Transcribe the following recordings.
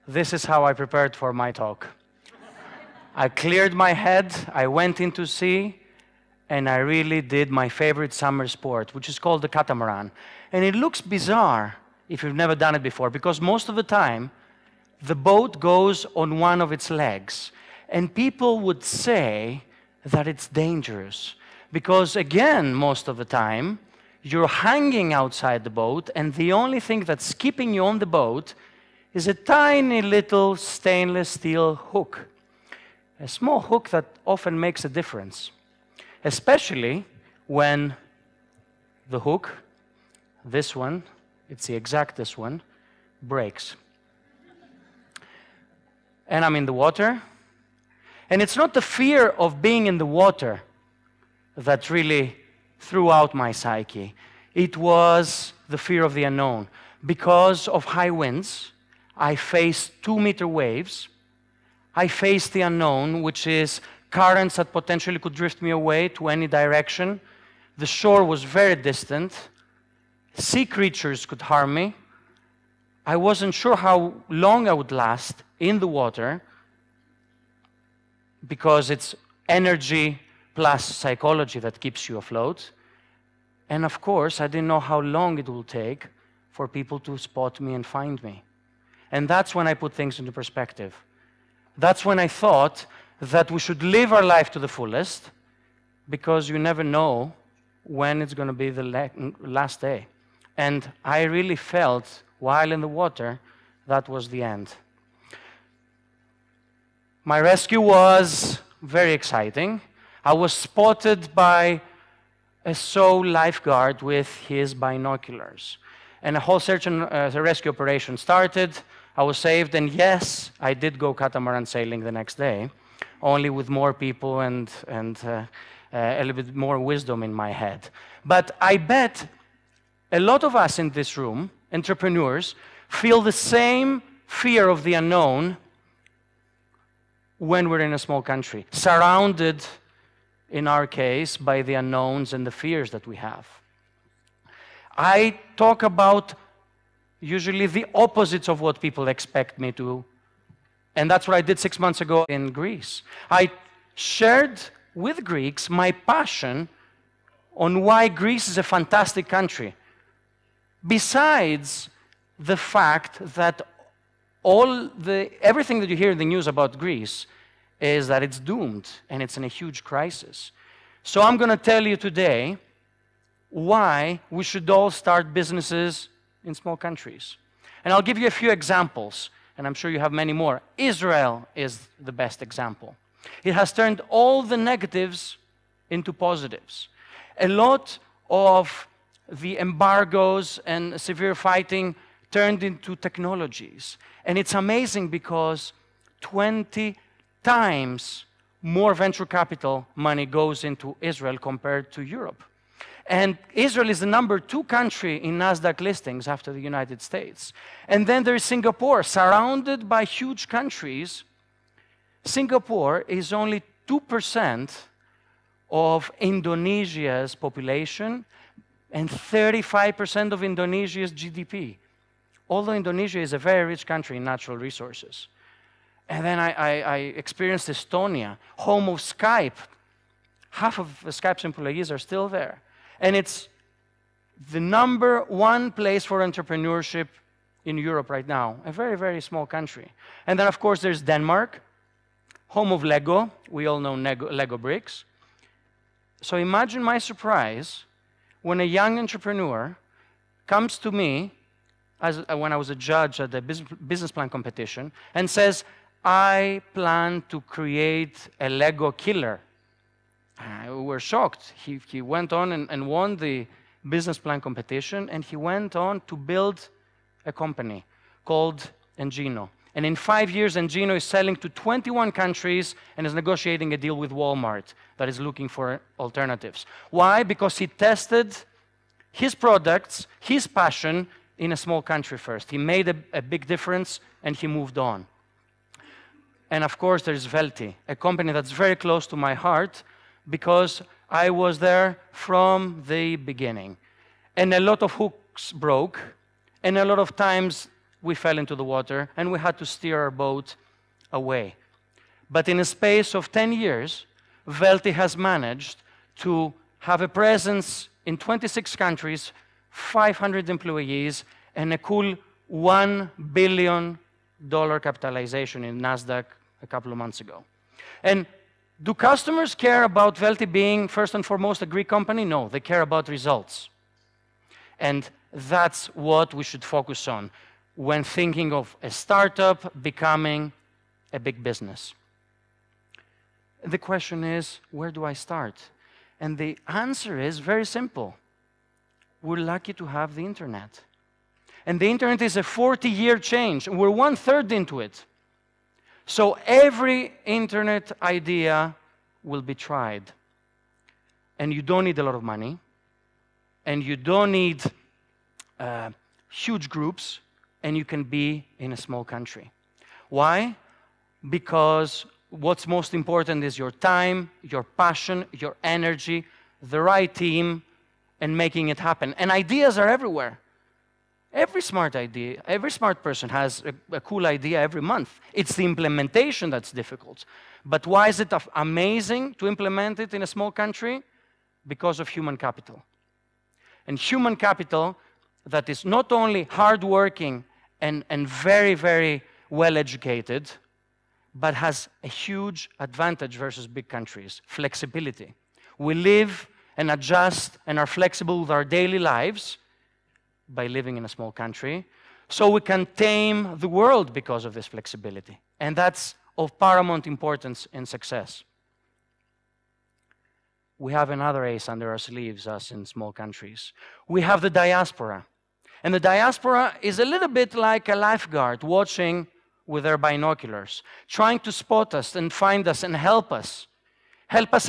this is how I prepared for my talk. I cleared my head, I went into sea, and I really did my favorite summer sport, which is called the catamaran. And it looks bizarre if you've never done it before, because most of the time, the boat goes on one of its legs. And people would say that it's dangerous, because again, most of the time, you're hanging outside the boat, and the only thing that's keeping you on the boat is a tiny little stainless steel hook. A small hook that often makes a difference, especially when the hook, this one, it's the exact this one, breaks. And I'm in the water, and it's not the fear of being in the water that really threw out my psyche. It was the fear of the unknown. Because of high winds, I faced 2-meter waves. I faced the unknown, which is currents that potentially could drift me away to any direction. The shore was very distant. Sea creatures could harm me. I wasn't sure how long I would last in the water, because it's energy plus psychology that keeps you afloat. And of course, I didn't know how long it will take for people to spot me and find me. And that's when I put things into perspective. That's when I thought that we should live our life to the fullest, because you never know when it's going to be the last day. And I really felt, while in the water, that was the end. My rescue was very exciting. I was spotted by a SO lifeguard with his binoculars. And a whole search and rescue operation started. I was saved, and yes, I did go catamaran sailing the next day, only with more people and a little bit more wisdom in my head. But I bet a lot of us in this room, entrepreneurs, feel the same fear of the unknown when we're in a small country, surrounded, in our case, by the unknowns and the fears that we have. I talk about usually the opposites of what people expect me to, and that's what I did 6 months ago in Greece. I shared with Greeks my passion on why Greece is a fantastic country, besides the fact that everything that you hear in the news about Greece is that it's doomed and it's in a huge crisis. So I'm going to tell you today why we should all start businesses in small countries. And I'll give you a few examples, and I'm sure you have many more. Israel is the best example. It has turned all the negatives into positives. A lot of the embargoes and severe fighting turned into technologies. And it's amazing because 20 times more venture capital money goes into Israel compared to Europe. And Israel is the #2 country in NASDAQ listings after the United States. And then there is Singapore, surrounded by huge countries. Singapore is only 2% of Indonesia's population and 35% of Indonesia's GDP. Although Indonesia is a very rich country in natural resources. And then I experienced Estonia, home of Skype. Half of Skype's employees are still there. And it's the #1 place for entrepreneurship in Europe right now. A very, very small country. And then, of course, there's Denmark, home of Lego. We all know Lego bricks. So imagine my surprise when a young entrepreneur comes to me when I was a judge at the business plan competition and says, I plan to create a Lego killer. We were shocked. He went on and won the business plan competition, and he went on to build a company called Engino. And in 5 years, Engino is selling to 21 countries and is negotiating a deal with Walmart that is looking for alternatives. Why? Because he tested his products, his passion, in a small country first. He made a big difference, and he moved on. And of course, there's Velti, a company that's very close to my heart, because I was there from the beginning. And a lot of hooks broke, and a lot of times we fell into the water and we had to steer our boat away. But in a space of 10 years, Velti has managed to have a presence in 26 countries, 500 employees, and a cool $1 billion capitalization in NASDAQ a couple of months ago. And do customers care about Velti being, first and foremost, a Greek company? No, they care about results. And that's what we should focus on when thinking of a startup becoming a big business. The question is, where do I start? And the answer is very simple. We're lucky to have the internet. And the internet is a 40-year change. We're 1/3 into it. So every internet idea will be tried. And you don't need a lot of money. And you don't need huge groups. And you can be in a small country. Why? Because what's most important is your time, your passion, your energy, the right team, and making it happen. And ideas are everywhere. Every smart idea, every smart person has a cool idea every month. It's the implementation that's difficult. But why is it amazing to implement it in a small country? Because of human capital. And human capital that is not only hardworking and very, very well educated, but has a huge advantage versus big countries: flexibility. We live and adjust and are flexible with our daily lives by living in a small country, so we can tame the world because of this flexibility. And that's of paramount importance in success. We have another ace under our sleeves, us in small countries. We have the diaspora. And the diaspora is a little bit like a lifeguard watching with their binoculars, trying to spot us and find us and help us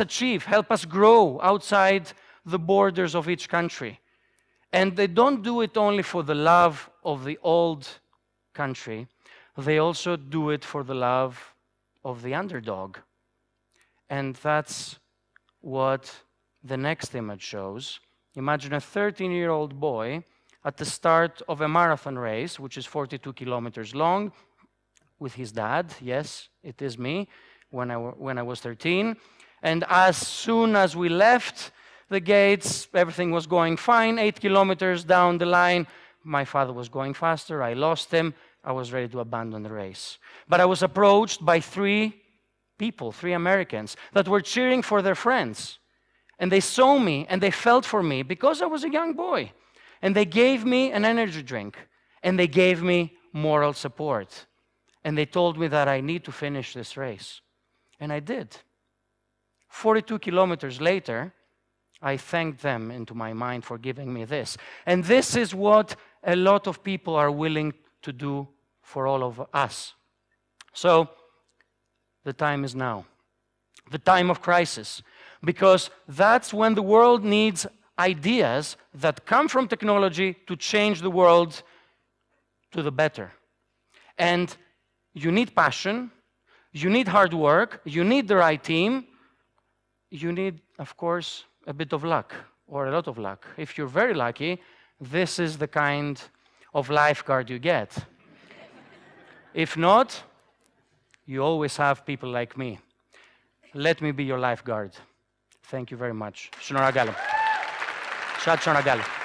achieve, help us grow outside the borders of each country. And they don't do it only for the love of the old country, they also do it for the love of the underdog. And that's what the next image shows. Imagine a 13-year-old boy at the start of a marathon race, which is 42 kilometers long, with his dad. Yes, it is me, when I was 13. And as soon as we left the gates, everything was going fine. 8 kilometers down the line, my father was going faster. I lost him. I was ready to abandon the race. But I was approached by 3 people, 3 Americans, that were cheering for their friends. And they saw me and they felt for me because I was a young boy. And they gave me an energy drink. And they gave me moral support. And they told me that I need to finish this race. And I did. 42 kilometers later, I thanked them into my mind for giving me this. And this is what a lot of people are willing to do for all of us. So, the time is now. The time of crisis. Because that's when the world needs ideas that come from technology to change the world to the better. And you need passion, you need hard work, you need the right team, you need, of course, a bit of luck, or a lot of luck. If you're very lucky, this is the kind of lifeguard you get. If not, you always have people like me. Let me be your lifeguard. Thank you very much. Shnoragalo. Shad Shnoragalo.